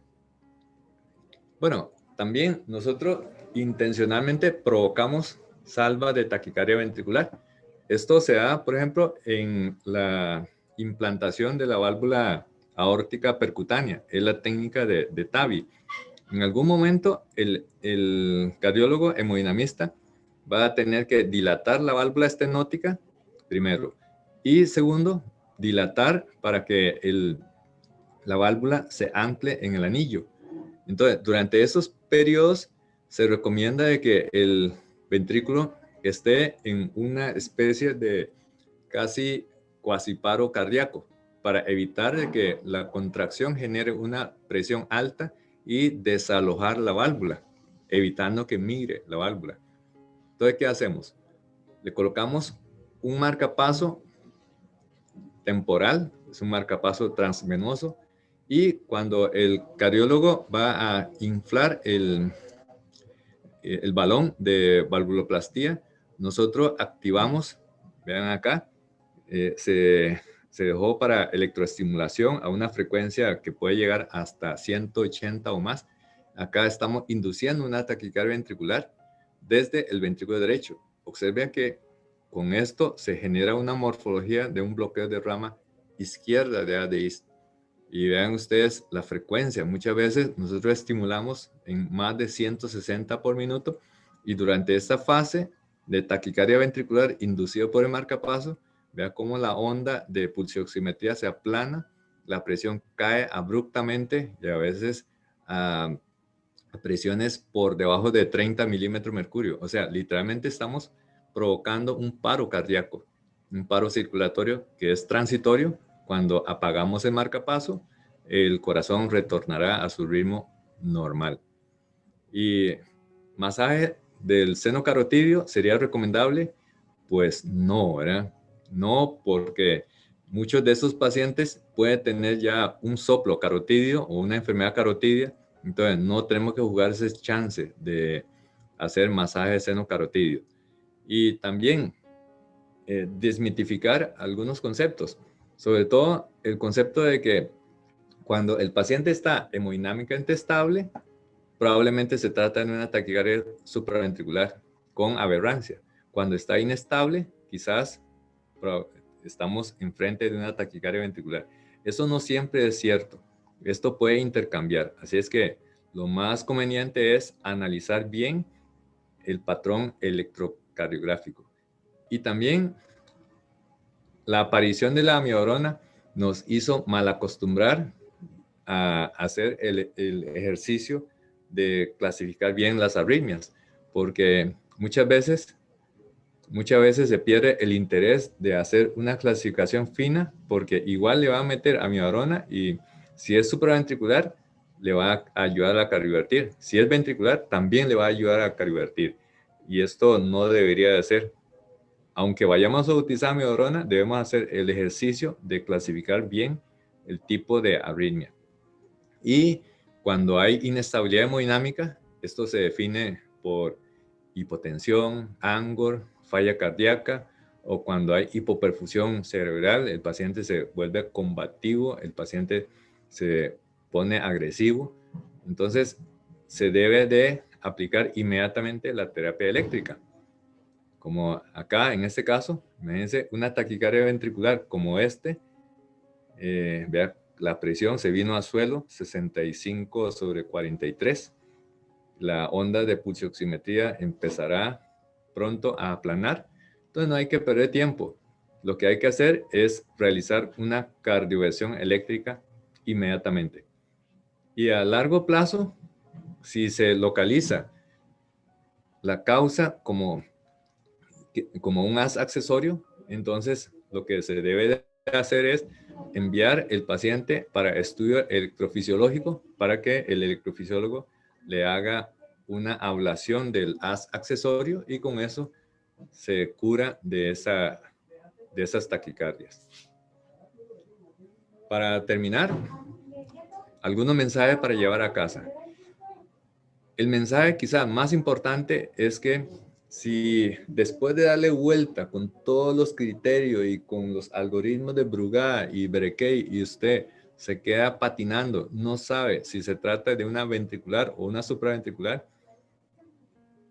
Bueno, también nosotros intencionalmente provocamos salva de taquicardia ventricular. Esto se da, por ejemplo, en la implantación de la válvula aórtica percutánea. Es la técnica de TAVI. En algún momento, el cardiólogo hemodinamista va a tener que dilatar la válvula estenótica, primero. Y segundo, dilatar para que la válvula se ancle en el anillo. Entonces, durante esos periodos se recomienda de que el ventrículo esté en una especie de casi cuasiparo cardíaco para evitar de que la contracción genere una presión alta y desalojar la válvula, evitando que migre la válvula. Entonces, ¿qué hacemos? Le colocamos un marcapaso temporal es un marcapaso transvenoso. Y cuando el cardiólogo va a inflar el balón de valvuloplastía, nosotros activamos, vean acá, se dejó para electroestimulación a una frecuencia que puede llegar hasta 180 o más. Acá estamos induciendo una taquicardia ventricular desde el ventrículo derecho. Observen que con esto se genera una morfología de un bloqueo de rama izquierda de ADI. Y vean ustedes la frecuencia. Muchas veces nosotros estimulamos en más de 160 por minuto y durante esta fase de taquicardia ventricular inducido por el marcapaso, vea cómo la onda de pulsioximetría se aplana, la presión cae abruptamente y a veces a presiones por debajo de 30 milímetros mercurio. O sea, literalmente estamos provocando un paro cardíaco, un paro circulatorio que es transitorio. Cuando apagamos el marcapaso, el corazón retornará a su ritmo normal. Y masaje del seno carotidio sería recomendable, pues no, ¿verdad? No, porque muchos de esos pacientes pueden tener ya un soplo carotidio o una enfermedad carotidia, entonces no tenemos que jugar ese chance de hacer masaje de seno carotidio. Y también desmitificar algunos conceptos, sobre todo el concepto de que cuando el paciente está hemodinámicamente estable, probablemente se trata de una taquicardia supraventricular con aberrancia. Cuando está inestable, quizás estamos enfrente de una taquicardia ventricular. Eso no siempre es cierto. Esto puede intercambiar. Así es que lo más conveniente es analizar bien el patrón electrocardiográfico. Y también la aparición de la amiodarona nos hizo malacostumbrar a hacer el ejercicio de clasificar bien las arritmias, porque muchas veces se pierde el interés de hacer una clasificación fina, porque igual le va a meter amiodarona y si es supraventricular, le va a ayudar a cardiovertir. Si es ventricular, también le va a ayudar a cardiovertir. Y esto no debería de ser. Aunque vayamos a utilizar amiodarona, debemos hacer el ejercicio de clasificar bien el tipo de arritmia. Y cuando hay inestabilidad hemodinámica, esto se define por hipotensión, angor, falla cardíaca, o cuando hay hipoperfusión cerebral, el paciente se vuelve combativo, el paciente se pone agresivo. Entonces, se debe de aplicar inmediatamente la terapia eléctrica. Como acá, en este caso, imagínense una taquicardia ventricular como vea, la presión se vino a suelo, 65/43. La onda de pulsioximetría empezará pronto a aplanar. Entonces no hay que perder tiempo. Lo que hay que hacer es realizar una cardioversión eléctrica inmediatamente. Y a largo plazo, si se localiza la causa como un haz accesorio, entonces lo que se debe de hacer es enviar el paciente para estudio electrofisiológico para que el electrofisiólogo le haga una ablación del haz accesorio y con eso se cura de esas taquicardias. Para terminar, algunos mensajes para llevar a casa. El mensaje quizá más importante es que si después de darle vuelta con todos los criterios y con los algoritmos de Brugada y Brekay y usted se queda patinando, no sabe si se trata de una ventricular o una supraventricular,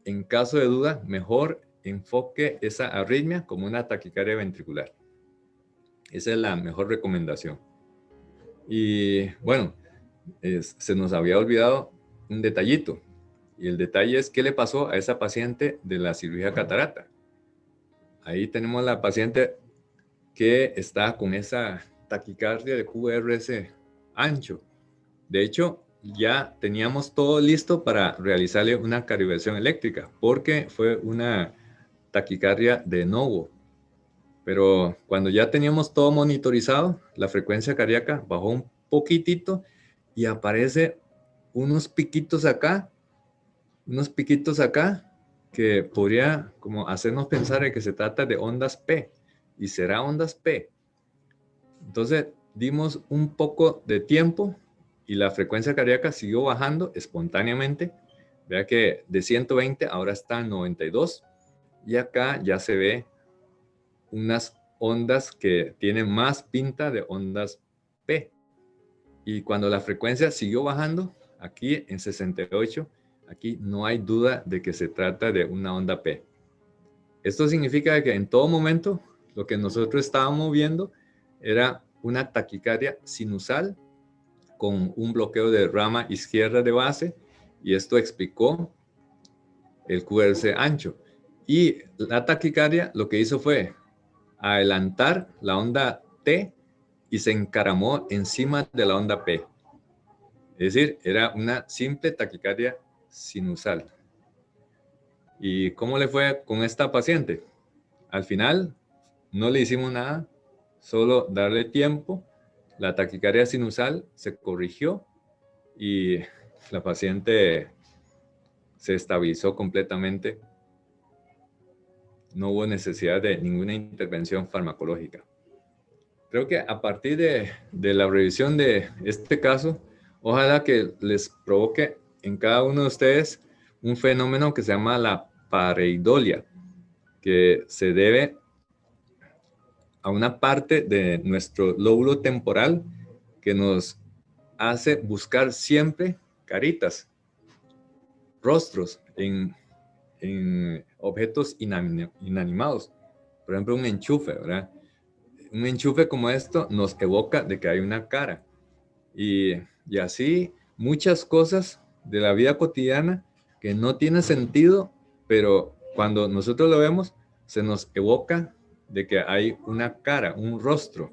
en caso de duda, mejor enfoque esa arritmia como una taquicardia ventricular. Esa es la mejor recomendación. Y bueno, se nos había olvidado un detallito. Y el detalle es qué le pasó a esa paciente de la cirugía catarata. Ahí tenemos la paciente que está con esa taquicardia de QRS ancho. De hecho, ya teníamos todo listo para realizarle una cardioversión eléctrica porque fue una taquicardia de novo. Pero cuando ya teníamos todo monitorizado, la frecuencia cardíaca bajó un poquitito y aparece unos piquitos acá que podría como hacernos pensar en que se trata de ondas P y será ondas P. Entonces dimos un poco de tiempo y la frecuencia cardíaca siguió bajando espontáneamente. Vea que de 120 ahora está en 92 y acá ya se ve unas ondas que tienen más pinta de ondas P. Y cuando la frecuencia siguió bajando, aquí en 68, aquí no hay duda de que se trata de una onda P. Esto significa que en todo momento lo que nosotros estábamos viendo era una taquicardia sinusal con un bloqueo de rama izquierda de base, y esto explicó el QRC ancho. Y la taquicardia lo que hizo fue adelantar la onda T y se encaramó encima de la onda P. Es decir, era una simple taquicardia sinusal. ¿Y cómo le fue con esta paciente? Al final no le hicimos nada, solo darle tiempo. La taquicardia sinusal se corrigió y la paciente se estabilizó completamente. No hubo necesidad de ninguna intervención farmacológica. Creo que a partir de la revisión de este caso, ojalá que les provoque en cada uno de ustedes un fenómeno que se llama la pareidolia, que se debe a una parte de nuestro lóbulo temporal que nos hace buscar siempre caritas, rostros en objetos inanimados. Por ejemplo, un enchufe, ¿verdad? Un enchufe como esto nos evoca de que hay una cara. Y así muchas cosas de la vida cotidiana que no tienen sentido, pero cuando nosotros lo vemos, se nos evoca de que hay una cara, un rostro.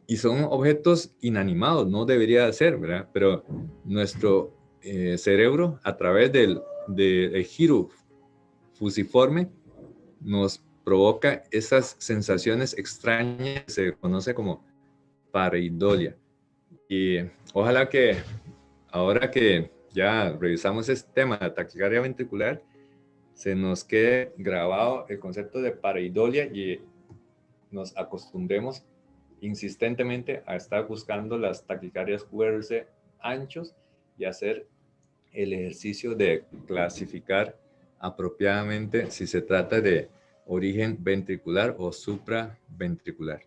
Y son objetos inanimados, no debería de ser, ¿verdad? Pero nuestro cerebro, a través del giro fusiforme, nos provoca esas sensaciones extrañas que se conoce como pareidolia. Y ojalá que ahora que ya revisamos este tema de taquicardia ventricular, se nos quede grabado el concepto de pareidolia y nos acostumbremos insistentemente a estar buscando las taquicardias QRS anchos y hacer el ejercicio de clasificar apropiadamente si se trata de origen ventricular o supraventricular.